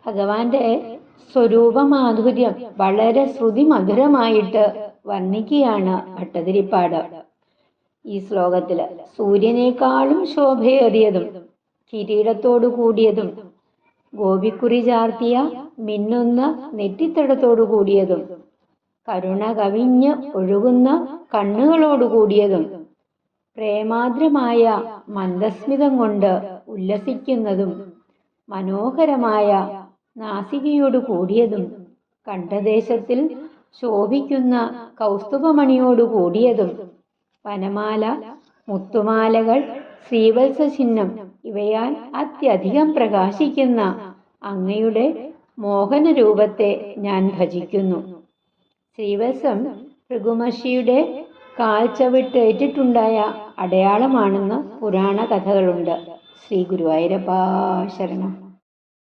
ഭഗവാന്റെ സ്വരൂപമാധുര്യം വളരെ ശ്രുതിമധുരമായിട്ട് വർണ്ണിക്കുകയാണ് ഭട്ടതിരിപ്പാട് ഈ ശ്ലോകത്തില്. സൂര്യനേക്കാളും ശോഭയേറിയതും കിരീടത്തോടു കൂടിയതും ഗോപിക്കുറി ചാർത്തിയ മിന്നുന്ന നെറ്റിത്തടത്തോടു കൂടിയതും കരുണ കവിഞ്ഞ് ഒഴുകുന്ന കണ്ണുകളോടു കൂടിയതും പ്രേമാദ്രമായ മന്ദസ്മിതം കൊണ്ട് ഉല്ലസിക്കുന്നതും മനോഹരമായ നാസികയോടു കൂടിയതും കണ്ഠദേശത്തിൽ ശോഭിക്കുന്ന കൗസ്തുഭമണിയോടു കൂടിയതും വനമാല, മുത്തുമാലകൾ, ശ്രീവത്സ ചിഹ്നം ഇവയാൽ അത്യധികം പ്രകാശിക്കുന്ന അങ്ങയുടെ മോഹന രൂപത്തെ ഞാൻ ഭജിക്കുന്നു. ശ്രീവത്സം ഭൃഗുമഹർഷിയുടെ കാൽച്ചവിട്ടേറ്റിട്ടുണ്ടായ അടയാളമാണെന്ന് പുരാണ കഥകളുണ്ട്. ശ്രീ ഗുരുവായൂരപ്പാ ശരണം.